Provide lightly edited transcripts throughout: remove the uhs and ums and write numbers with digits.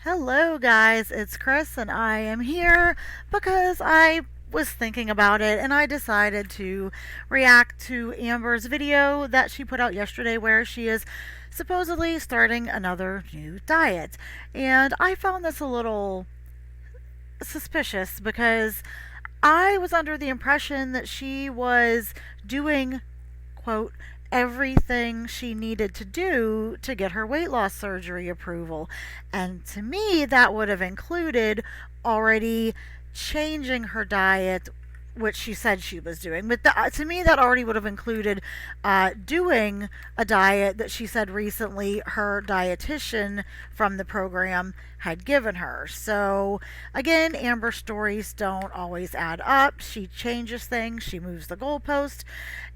Hello, guys, it's Chris, and I am here because I was thinking about it and I decided to react to Amber's video that she put out yesterday where she is supposedly starting another new diet. And I found this a little suspicious because I was under the impression that she was doing, quote, everything she needed to do to get her weight loss surgery approval. And to me, that would have included already changing her diet, which she said she was doing. But to me, that already would have included doing a diet that she said recently her dietitian from the program had given her. So, again, Amber's stories don't always add up. She changes things, she moves the goalpost.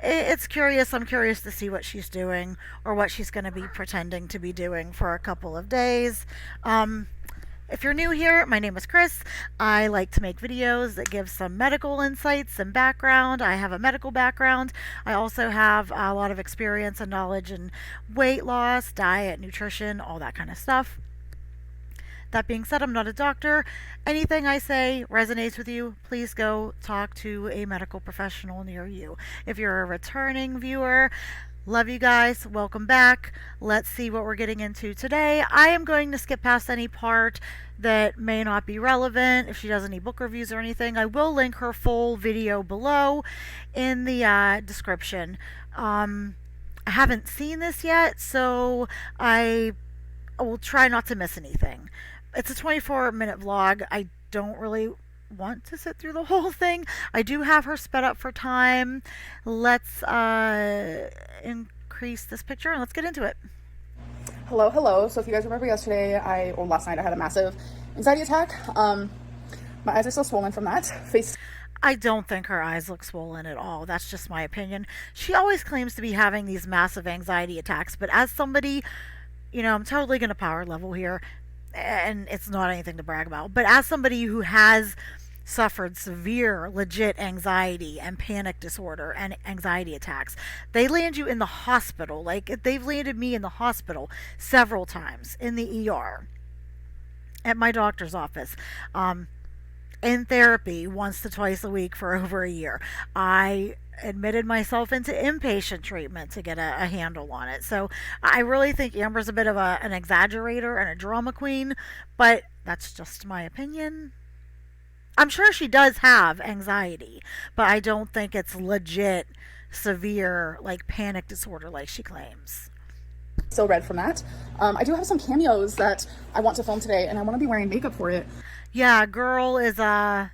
It's curious. I'm curious to see what she's doing or what she's going to be pretending to be doing for a couple of days. If you're new here, my name is Chris. I like to make videos that give some medical insights and background. I have a medical background. I also have a lot of experience and knowledge in weight loss, diet, nutrition, all that kind of stuff. That being said, I'm not a doctor. Anything I say resonates with you, please go talk to a medical professional near you. If you're a returning viewer, love you guys. Welcome back. Let's see what we're getting into today. I am going to skip past any part that may not be relevant. If she does any book reviews or anything, I will link her full video below in the description. I haven't seen this yet, so I will try not to miss anything. It's a 24-minute vlog. I don't really want to sit through the whole thing. I do have her sped up for time. Let's increase this picture and let's get into it. Hello. So if you guys remember yesterday, last night I had a massive anxiety attack. My eyes are still swollen from that. I don't think her eyes look swollen at all. That's just my opinion. She always claims to be having these massive anxiety attacks, but as somebody, I'm totally going to power level here, and it's not anything to brag about, but as somebody who has suffered severe, legit anxiety and panic disorder and anxiety attacks, they land you in the hospital. Like, they've landed me in the hospital several times in the ER, at my doctor's office, in therapy once to twice a week for over a year. I admitted myself into inpatient treatment to get a handle on it. So I really think Amber's a bit of an exaggerator and a drama queen, but that's just my opinion. I'm sure she does have anxiety, but I don't think it's legit severe, like panic disorder like she claims. Still red from that. I do have some cameos that I want to film today, and I want to be wearing makeup for it. Yeah, girl is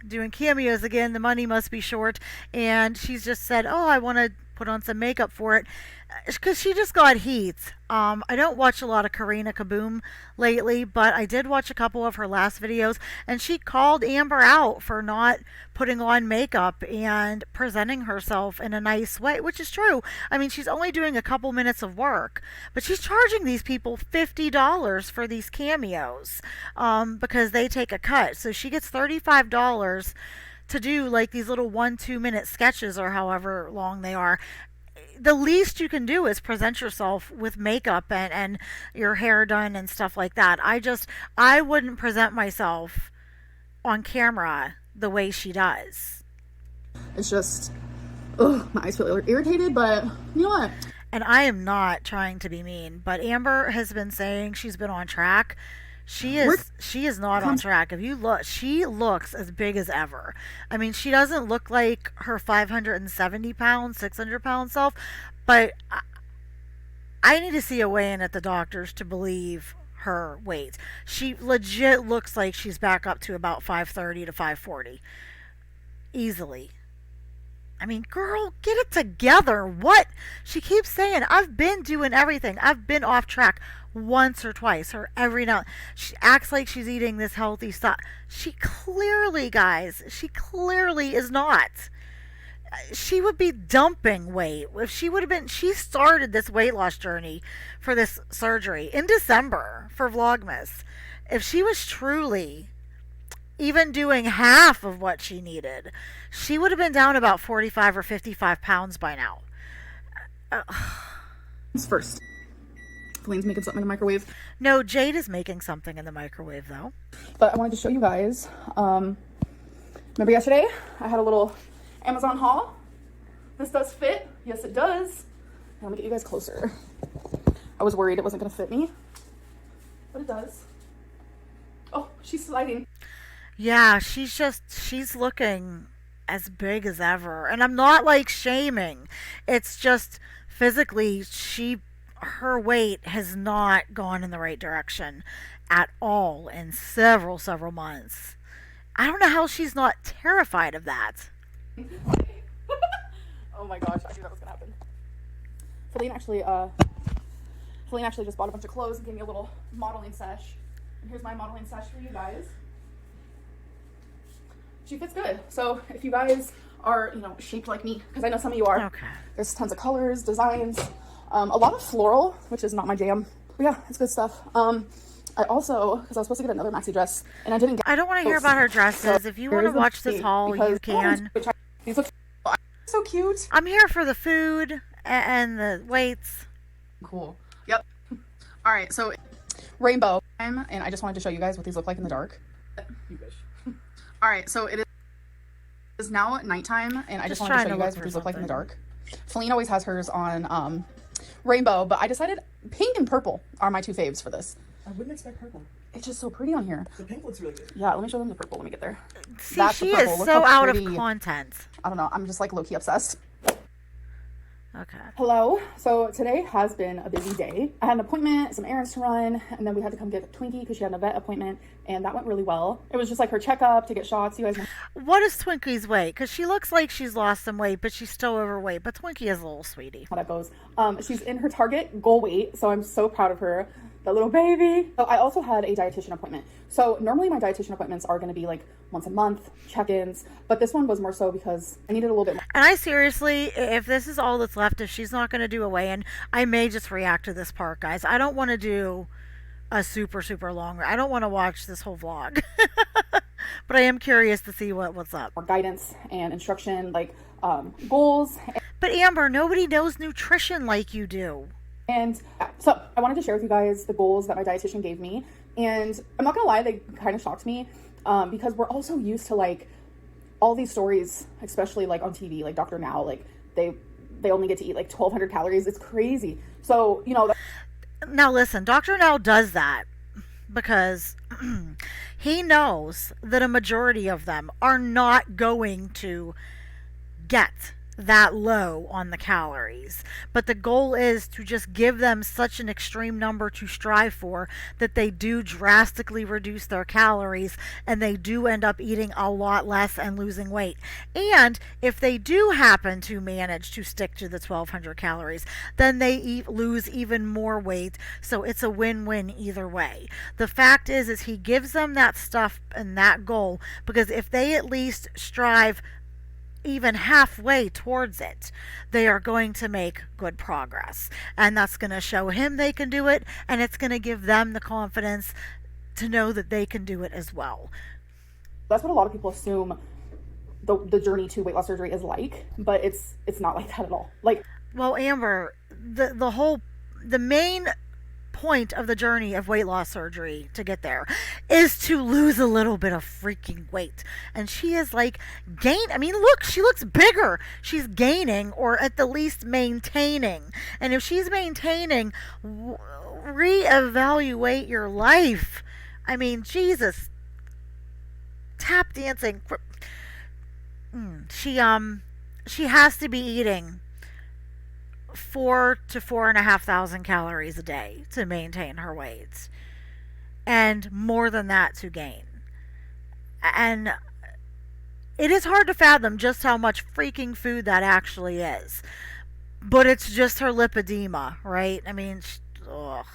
doing cameos again. The money must be short, and she's just said, "Oh, I want to put on some makeup for it," because she just got heat. I don't watch a lot of Karina Kaboom lately, but I did watch a couple of her last videos, and she called Amber out for not putting on makeup and presenting herself in a nice way, which is true. I mean, she's only doing a couple minutes of work, but she's charging these people $50 for these cameos, because they take a cut. So she gets $35 to do like these little 1-2 minute sketches or however long they are. The least you can do is present yourself with makeup and your hair done and stuff like that. I wouldn't present myself on camera the way she does. It's just, my eyes feel irritated, but you know what? And I am not trying to be mean, but Amber has been saying she's been on track. She is not on track. If you look, she looks as big as ever. I mean, she doesn't look like her 570 pound, 600 pound self, but I need to see a weigh in at the doctor's to believe her weight. She legit looks like she's back up to about 530 to 540 easily. I mean, girl, get it together. What? She keeps saying, I've been doing everything. I've been off track once or twice, or every now. She acts like she's eating this healthy stuff. She clearly, guys, she clearly is not. She would be dumping weight if she would have been. She started this weight loss journey for this surgery in December for Vlogmas. If she was truly even doing half of what she needed, she would have been down about 45 or 55 pounds by now. First, Colleen's making something in the microwave. No, Jade is making something in the microwave, though. But I wanted to show you guys. Remember yesterday? I had a little Amazon haul. This does fit. Yes, it does. Now, let me get you guys closer. I was worried it wasn't going to fit me, but it does. Oh, she's sliding. Yeah, she's looking as big as ever. And I'm not like shaming. It's just physically her weight has not gone in the right direction at all in several months. I don't know how she's not terrified of that. Oh my gosh, I knew that was gonna happen. Feline actually just bought a bunch of clothes and gave me a little modeling sesh. And here's my modeling sesh for you guys. She fits good. So if you guys are, shaped like me, because I know some of you are. Okay. There's tons of colors, designs, a lot of floral, which is not my jam. But yeah, it's good stuff. I also, because I was supposed to get another maxi dress, and I didn't get. I don't want to hear about her dresses. If you want to watch this haul, you can. These look so cute. I'm here for the food and the weights. Cool. Yep. All right, so rainbow, and I just wanted to show you guys what these look like in the dark. You wish. All right, so it is now nighttime, and I just wanted to show you guys what these look like in the dark. Feline always has hers on rainbow, but I decided pink and purple are my two faves for this. I wouldn't expect purple. It's just so pretty on here. The pink looks really good. Yeah, let me show them the purple when we get there. See, That's she the purple. is Look so how out of pretty. content. I don't know. I'm just like low-key obsessed. Okay. Hello. So today has been a busy day. I had an appointment, some errands to run, and then we had to come get Twinkie because she had an vet appointment, and that went really well. It was just like her checkup to get shots. You guys know What is Twinkie's weight? Because she looks like she's lost some weight, but she's still overweight. But Twinkie is a little sweetie. how that goes. She's in her target goal weight, so I'm so proud of her. That little baby. So I also had a dietitian appointment. So normally my dietitian appointments are going to be like once a month, check-ins, but this one was more so because I needed a little bit more. And I seriously, if this is all that's left, if she's not going to do a weigh-in, I may just react to this part, guys. I don't want to do a super long. I don't want to watch this whole vlog. But I am curious to see what's up. More guidance and instruction, like goals. But Amber, nobody knows nutrition like you do. And so I wanted to share with you guys the goals that my dietitian gave me. And I'm not gonna lie, they kind of shocked me because we're also used to like all these stories, especially like on TV, like Dr. Now, like they only get to eat like 1,200 calories. It's crazy. So, Now listen, Dr. Now does that because he knows that a majority of them are not going to get that low on the calories. But the goal is to just give them such an extreme number to strive for that they do drastically reduce their calories and they do end up eating a lot less and losing weight. And if they do happen to manage to stick to the 1,200 calories, then they lose even more weight. So it's a win-win either way. The fact is he gives them that stuff and that goal because if they at least strive even halfway towards it, they are going to make good progress. And that's going to show him they can do it, and it's going to give them the confidence to know that they can do it as well. that's what a lot of people assume the journey to weight loss surgery is like, but it's not like that at all. Like, well, Amber, the main point of the journey of weight loss surgery to get there is to lose a little bit of freaking weight. And she is like look, she looks bigger. She's gaining or at the least maintaining. And if she's maintaining, reevaluate your life. I mean, Jesus. Tap dancing. She has to be eating 4,000 to 4,500 calories a day to maintain her weight, and more than that to gain. And it is hard to fathom just how much freaking food that actually is. But it's just her lipedema, right? I mean, ugh.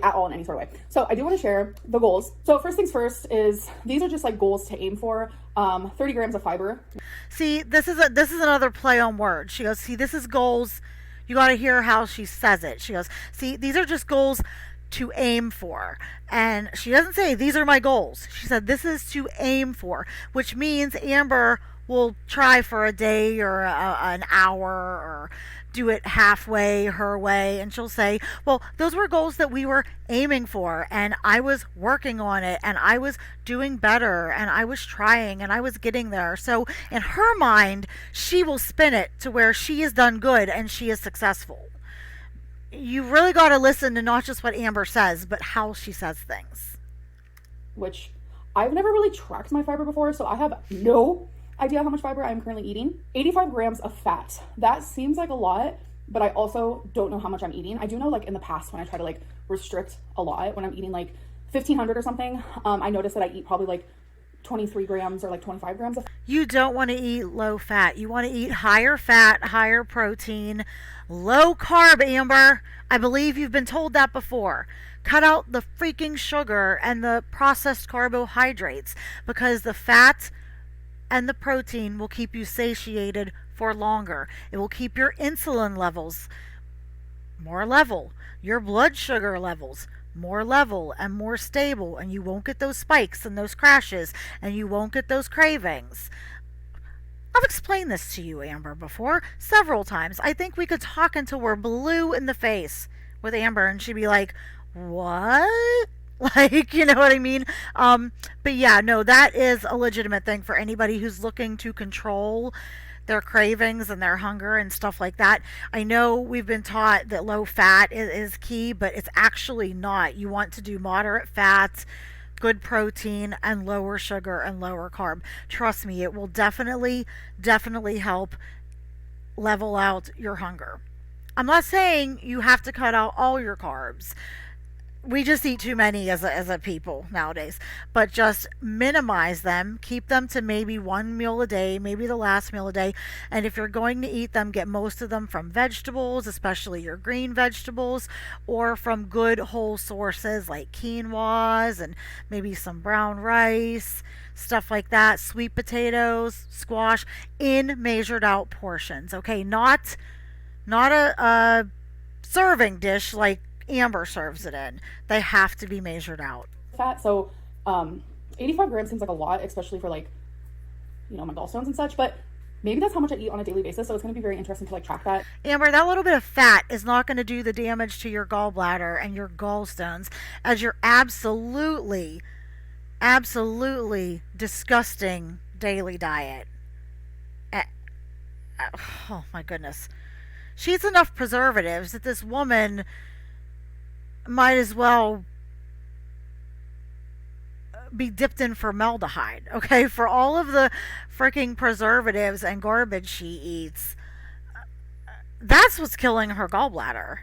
At all in any sort of way. So I do want to share the goals. So first things first is these are just like goals to aim for. 30 grams of fiber. See, this is another play on words. She goes, see, this is goals. You got to hear how she says it. She goes, see, these are just goals to aim for. And she doesn't say, these are my goals. She said, this is to aim for, which means, Amber, will try for a day or an hour or do it halfway her way, and she'll say, well, those were goals that we were aiming for, and I was working on it, and I was doing better, and I was trying, and I was getting there. So in her mind, she will spin it to where she has done good and she is successful. You really got to listen to not just what Amber says, but how she says things. Which I've never really tracked my fiber before, so I have no idea how much fiber I'm currently eating. 85 grams of fat. That seems like a lot, but I also don't know how much I'm eating. I do know, like, in the past when I try to, like, restrict a lot, when I'm eating like 1,500 or something, I noticed that I eat probably like 23 grams or like 25 grams of. You don't want to eat low fat. You want to eat higher fat, higher protein, low carb, Amber. I believe you've been told that before. Cut out the freaking sugar and the processed carbohydrates, because the fat and the protein will keep you satiated for longer. It will keep your insulin levels more level, your blood sugar levels more level and more stable, and you won't get those spikes and those crashes, and you won't get those cravings. I've explained this to you, Amber, before several times. I think we could talk until we're blue in the face with Amber, and she'd be like, what? Like, you know what I mean? But yeah, no, that is a legitimate thing for anybody who's looking to control their cravings and their hunger and stuff like that. I know we've been taught that low fat is key, but it's actually not. You want to do moderate fats, good protein, and lower sugar and lower carb. Trust me, it will definitely help level out your hunger. I'm not saying you have to cut out all your carbs. We just eat too many as a people nowadays, but just minimize them, keep them to maybe one meal a day, maybe the last meal a day. And if you're going to eat them, get most of them from vegetables, especially your green vegetables, or from good whole sources like quinoas and maybe some brown rice, stuff like that, sweet potatoes, squash, in measured out portions. Okay, not a serving dish like Amber serves it in. They have to be measured out. Fat. So 85 grams seems like a lot, especially for, like, you know, my gallstones and such, but maybe that's how much I eat on a daily basis. So it's going to be very interesting to, like, track that. Amber, that little bit of fat is not going to do the damage to your gallbladder and your gallstones as your absolutely disgusting daily diet. Eh, oh my goodness. She eats enough preservatives that this woman might as well be dipped in formaldehyde, okay? For all of the freaking preservatives and garbage she eats, that's what's killing her gallbladder.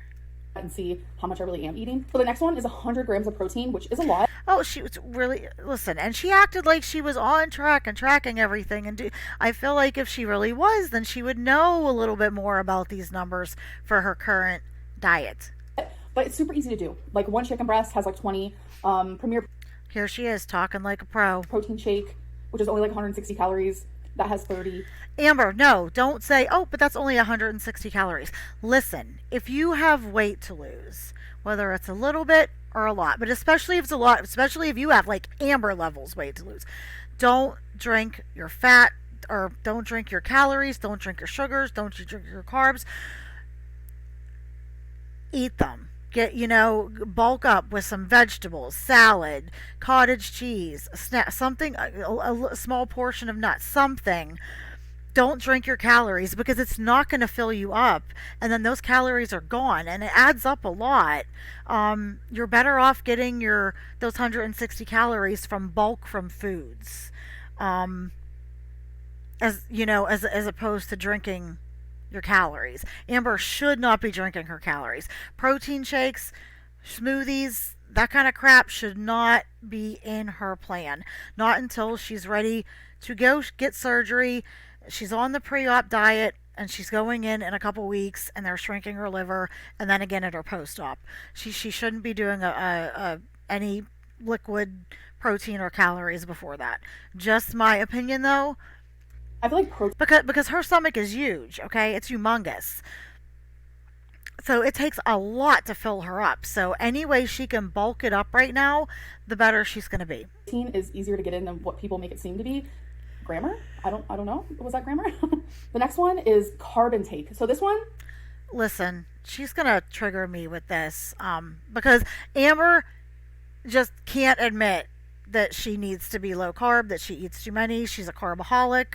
And see how much I really am eating. So the next one is 100 grams of protein, which is a lot. Oh, she was really, listen, and she acted like she was on track and tracking everything. And I feel like if she really was, then she would know a little bit more about these numbers for her current diet. But it's super easy to do. Like, one chicken breast has like 20. Premier Here she is talking like a pro. protein shake, which is only like 160 calories, that has 30. Amber, no, don't say, oh, but that's only 160 calories. Listen, if you have weight to lose, whether it's a little bit or a lot, but especially if it's a lot, especially if you have like Amber levels weight to lose, don't drink your fat, or don't drink your calories, don't drink your sugars, don't drink your carbs. Eat them. Get, bulk up with some vegetables, salad, cottage cheese, something, a small portion of nuts, something. Don't drink your calories, because it's not going to fill you up, and then those calories are gone, and it adds up a lot. You're better off getting those 160 calories from bulk from foods, as opposed to drinking your calories. Amber should not be drinking her calories. Protein shakes, smoothies, that kind of crap should not be in her plan. Not until she's ready to go get surgery. She's on the pre-op diet, and she's going in a couple weeks, and they're shrinking her liver, and then again at her post-op. She shouldn't be doing any liquid protein or calories before that. Just my opinion, though. I feel like protein. Because her stomach is huge, okay? It's humongous. So it takes a lot to fill her up. So any way she can bulk it up right now, the better she's going to be. Protein is easier to get in than what people make it seem to be. grammar. I don't know. Was that grammar? The next one is carb intake. So this one, Listen, she's gonna trigger me with this, because Amber just can't admit that she needs to be low carb, that she eats too many. She's a carbaholic.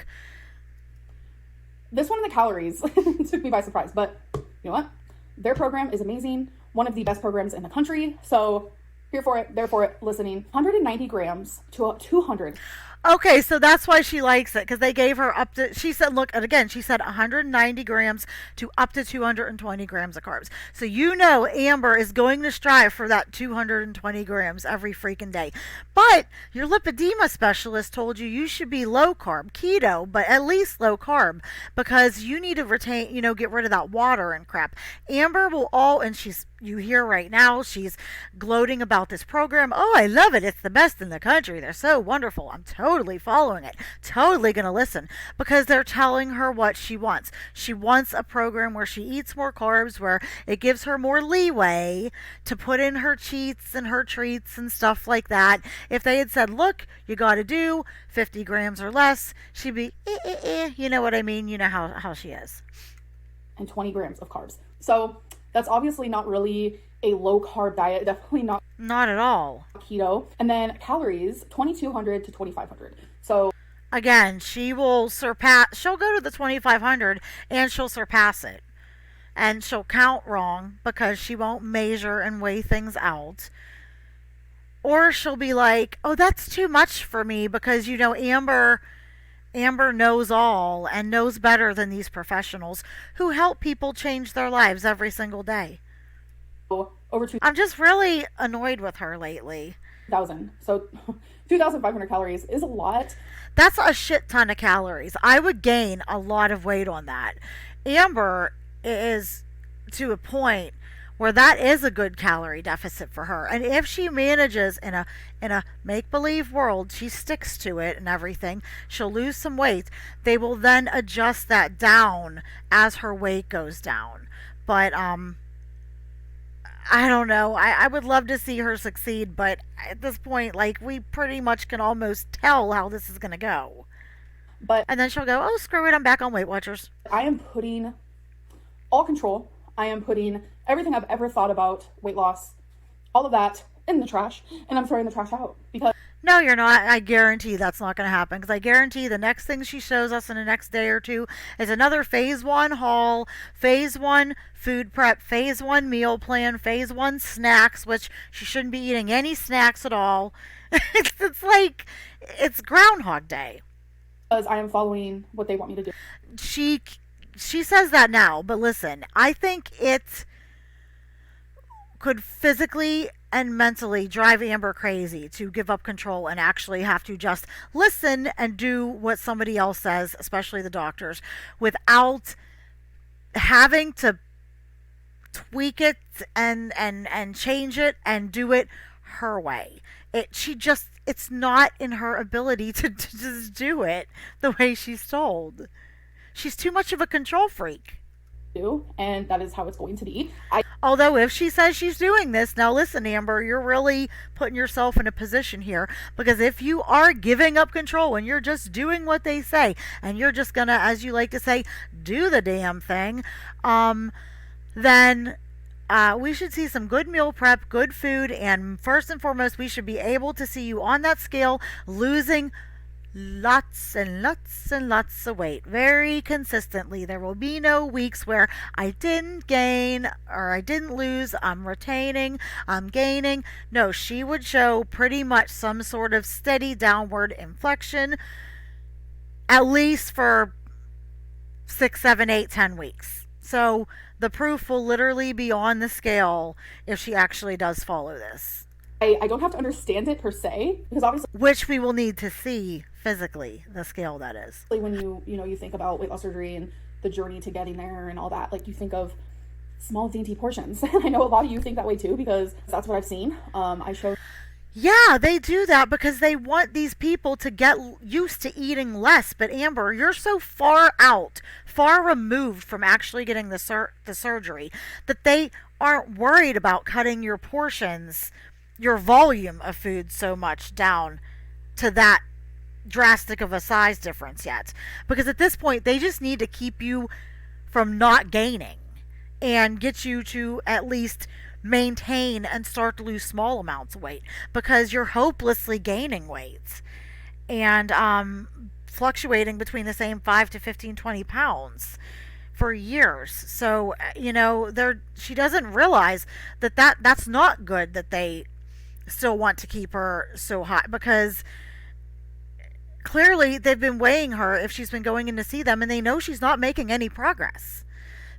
this one in the calories took me by surprise. But you know what? Their program is amazing. One of the best programs in the country. So here for it, there for it, listening. 190 grams to 200. Okay, so that's why she likes it, because they gave her up to, she said, look, and again, she said 190 grams to up to 220 grams of carbs. So you know Amber is going to strive for that 220 grams every freaking day. But your lipedema specialist told you should be low carb, keto, but at least low carb, because you need to retain, get rid of that water and crap. Amber will and you hear right now, she's gloating about this program. Oh, I love it. It's the best in the country. They're so wonderful. I'm totally following it. Totally going to listen, because they're telling her what she wants. She wants a program where she eats more carbs, where it gives her more leeway to put in her cheats and her treats and stuff like that. If they had said, look, you got to do 50 grams or less, she'd be, you know what I mean? You know how she is. And 20 grams of carbs. So that's obviously not really a low carb diet. Definitely not at all keto. And then calories, 2,200 to 2,500. So again, she'll go to the 2,500 and she'll surpass it. And she'll count wrong because she won't measure and weigh things out. Or she'll be like, oh, that's too much for me, because Amber knows all and knows better than these professionals who help people change their lives every single day. over I'm just really annoyed with her lately. 2,000. So 2,500 calories is a lot. That's a shit ton of calories. I would gain a lot of weight on that. Amber is to a point where that is a good calorie deficit for her. And if she manages in a make-believe world, she sticks to it and everything, she'll lose some weight. They will then adjust that down as her weight goes down. But I don't know. I would love to see her succeed, but at this point, like, we pretty much can almost tell how this is going to go. And then she'll go, oh, screw it, I'm back on Weight Watchers. I am putting all control. I am putting everything I've ever thought about weight loss, all of that, in the trash, and I'm throwing the trash out. Because no, you're not. I guarantee that's not going to happen, because I guarantee the next thing she shows us in the next day or two is another phase 1 haul, phase 1 food prep, phase 1 meal plan, phase 1 snacks, which she shouldn't be eating any snacks at all. It's like, it's Groundhog Day. Because I am following what they want me to do. She says that now, but listen, I think it could physically and mentally drive Amber crazy to give up control and actually have to just listen and do what somebody else says, especially the doctors, without having to tweak it and change it and do it her way. It's not in her ability to just do it the way she's told. She's too much of a control freak. And that is how it's going to be. Although if she says she's doing this, now listen, Amber, you're really putting yourself in a position here, because if you are giving up control and you're just doing what they say and you're just gonna, as you like to say, do the damn thing, then we should see some good meal prep, good food, and first and foremost, we should be able to see you on that scale losing lots and lots and lots of weight very consistently. There will be no weeks where I didn't gain or I didn't lose, I'm retaining, I'm gaining. No, she would show pretty much some sort of steady downward inflection, at least for 6, 7, 8, 10 weeks. So the proof will literally be on the scale if she actually does follow this. I don't have to understand it per se, because obviously, which we will need to see physically, the scale that is. When you think about weight loss surgery and the journey to getting there and all that, like, you think of small dainty portions. I know a lot of you think that way too, because that's what I've seen. Yeah, they do that because they want these people to get used to eating less. But Amber, you're so far removed from actually getting the surgery, that they aren't worried about cutting your portions, your volume of food so much down to that drastic of a size difference yet. Because at this point, they just need to keep you from not gaining and get you to at least maintain and start to lose small amounts of weight, because you're hopelessly gaining weight and fluctuating between the same 5 to 15, 20 pounds for years. So, she doesn't realize that's not good, that they still want to keep her so high, because clearly they've been weighing her if she's been going in to see them, and they know she's not making any progress.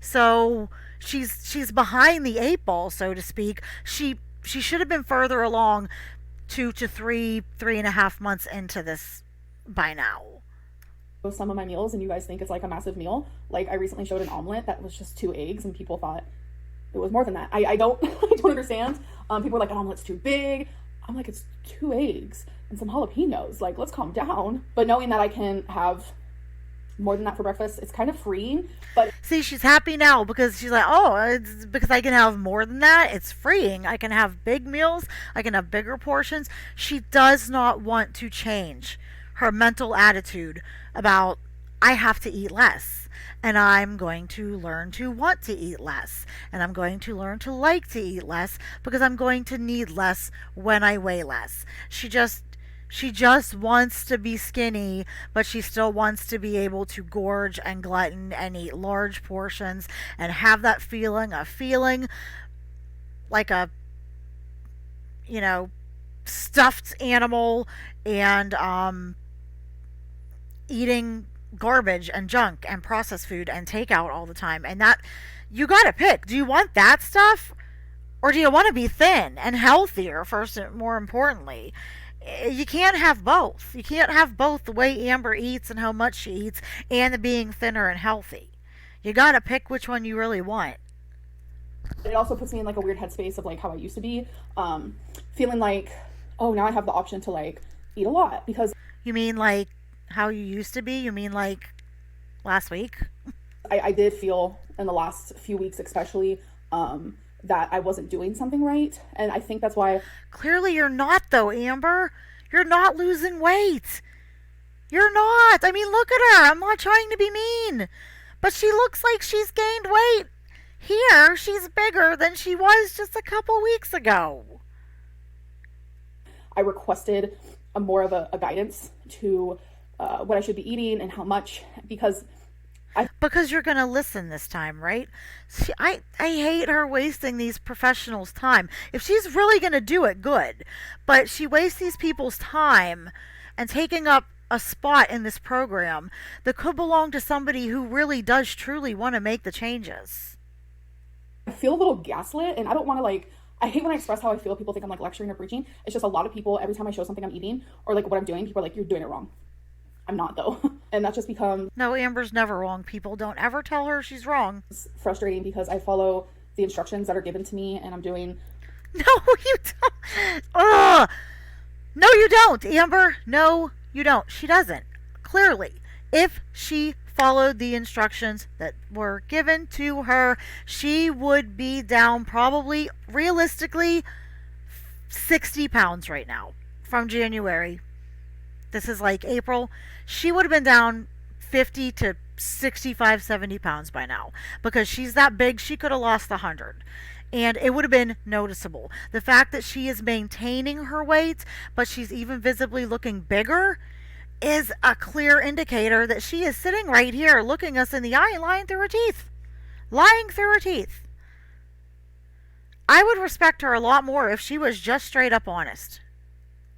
So she's behind the eight ball, so to speak. She should have been further along 2 to 3.5 months into this by now. Some of my meals and you guys think it's like a massive meal. Like I recently showed an omelet that was just 2 eggs and people thought it was more than that. I don't I don't understand. People were like, an omelet's too big. I'm like, it's 2 eggs and some jalapenos. Like, let's calm down. But knowing that I can have more than that for breakfast, it's kind of freeing. But see, she's happy now because she's like, oh, it's because I can have more than that. It's freeing. I can have big meals. I can have bigger portions. She does not want to change her mental attitude about, I have to eat less, and I'm going to learn to want to eat less, and I'm going to learn to like to eat less because I'm going to need less when I weigh less. She just wants to be skinny, but she still wants to be able to gorge and glutton and eat large portions and have that feeling like a, stuffed animal, and eating garbage and junk and processed food and takeout all the time. And that, you gotta pick. Do you want that stuff, or do you want to be thin and healthier, first and more importantly? You can't have both. You can't have both, the way Amber eats and how much she eats, and the being thinner and healthy. You gotta pick which one you really want. it also puts me in like a weird headspace of like how I used to be, feeling like, oh, now I have the option to like eat a lot. Because You mean like how you used to be? You mean like last week? I did feel in the last few weeks especially, that I wasn't doing something right. And I think that's why. Clearly you're not, though, Amber. You're not losing weight. You're not. I mean, look at her. I'm not trying to be mean, but she looks like she's gained weight. Here, she's bigger than she was just a couple weeks ago. I requested more of a guidance to what I should be eating and how much, because you're going to listen this time, right? I hate her wasting these professionals' time. If she's really going to do it, good. But she wastes these people's time and taking up a spot in this program that could belong to somebody who really does truly want to make the changes. I feel a little gaslit, and I don't want to like. I hate when I express how I feel. People think I'm like lecturing or preaching. It's just a lot of people, every time I show something I'm eating or like what I'm doing, people are like, you're doing it wrong. I'm not, though. And that just becomes No, Amber's never wrong. People don't ever tell her she's wrong. frustrating because I follow the instructions that are given to me and I'm doing. No, you don't. Ugh. No, you don't, Amber. No, you don't. She doesn't. Clearly, if she followed the instructions that were given to her, she would be down probably, realistically, 60 pounds right now from January. This is like April. She would have been down 50 to 65, 70 pounds by now, because she's that big. She could have lost 100. And it would have been noticeable. The fact that she is maintaining her weight, but she's even visibly looking bigger, is a clear indicator that she is sitting right here looking us in the eye and lying through her teeth. Lying through her teeth. I would respect her a lot more if she was just straight up honest.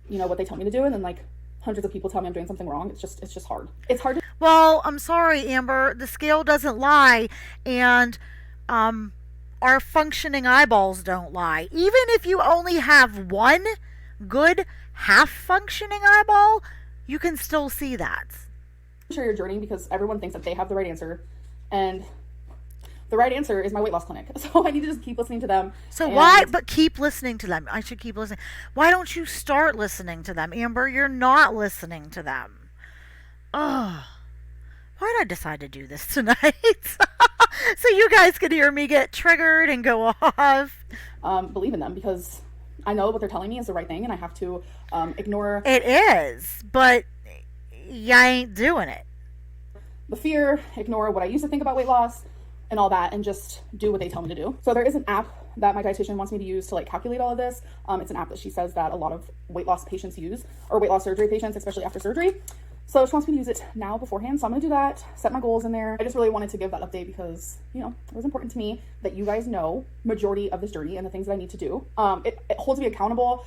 What they tell me to do, and then like hundreds of people tell me I'm doing something wrong. It's just hard. It's hard to. Well, I'm sorry, Amber. The scale doesn't lie, and our functioning eyeballs don't lie. Even if you only have one good half functioning eyeball, you can still see that. Share your journey, because everyone thinks that they have the right answer, and the right answer is my weight loss clinic. So I need to just keep listening to them. So why? But keep listening to them. I should keep listening. Why don't you start listening to them, Amber? You're not listening to them. Ugh. Why did I decide to do this tonight? So you guys could hear me get triggered and go off. Believe in them, because I know what they're telling me is the right thing, and I have to ignore. It is, but you ain't doing it. The fear, ignore what I used to think about weight loss and all that, and just do what they tell me to do. So there is an app that my dietitian wants me to use to like calculate all of this. It's an app that she says that a lot of weight loss patients use, or weight loss surgery patients, especially after surgery. So she wants me to use it now beforehand. So I'm gonna do that, set my goals in there. I just really wanted to give that update because, you know, it was important to me that you guys know majority of this journey and the things that I need to do. It holds me accountable.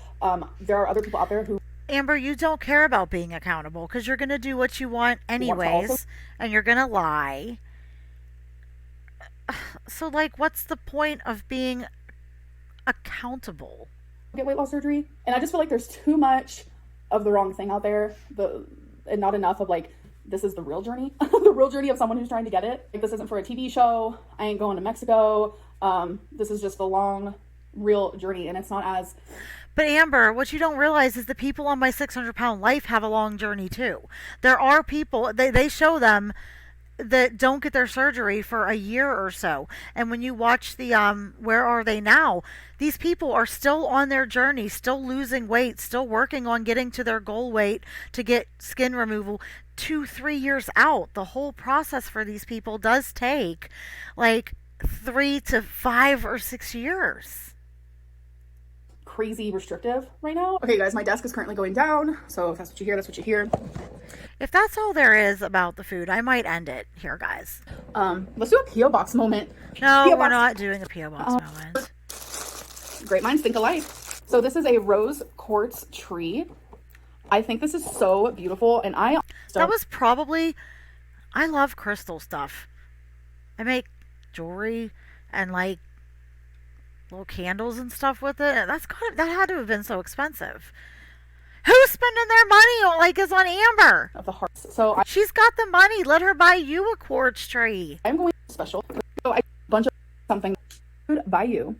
There are other people out there who... Amber, you don't care about being accountable because you're going to do what you want anyways, and you're going to lie. So, like, what's the point of being accountable? Get weight loss surgery, and I just feel like there's too much of the wrong thing out there, and not enough of like, this is the real journey, the real journey of someone who's trying to get it. Like, this isn't for a TV show. I ain't going to Mexico. This is just the long, real journey, and it's not as... But Amber, what you don't realize is the people on my 600-pound life have a long journey too. There are people, they show them that don't get their surgery for a year or so. And when you watch the Where Are They Now, these people are still on their journey, still losing weight, still working on getting to their goal weight to get skin removal 2-3 years out. The whole process for these people does take like 3 to 5 or 6 years. Crazy restrictive right now. Okay guys, my desk is currently going down, so if that's what you hear, that's what you hear. If that's all there is about the food, I might end it here, guys. Let's do a P.O. box moment. No, we're not doing a P.O. box moment. Great minds think alike. So this is a rose quartz tree. I think this is so beautiful, and that was probably... I love crystal stuff. I make jewelry and like little candles and stuff with it. That had to have been so expensive. Who's spending their money is on Amber? Of the hearts. So she's got the money. Let her buy you a quartz tree. I'm going special. So a bunch of something by you.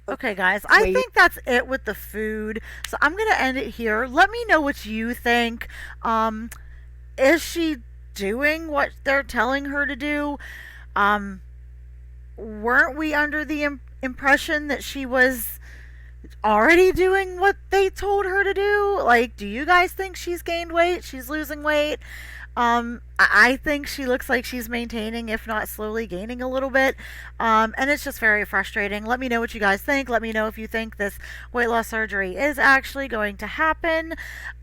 Okay, guys, I think that's it with the food. So I'm going to end it here. Let me know what you think. Is she doing what they're telling her to do? Weren't we under the impression that she was already doing what they told her to do? Like, do you guys think she's gained weight? She's losing weight? I think she looks like she's maintaining, if not slowly gaining a little bit. And it's just very frustrating. Let me know what you guys think. Let me know if you think this weight loss surgery is actually going to happen.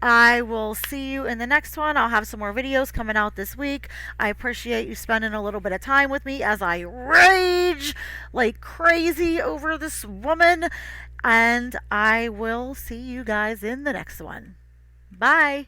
I will see you in the next one. I'll have some more videos coming out this week. I appreciate you spending a little bit of time with me as I rage like crazy over this woman. And I will see you guys in the next one. Bye.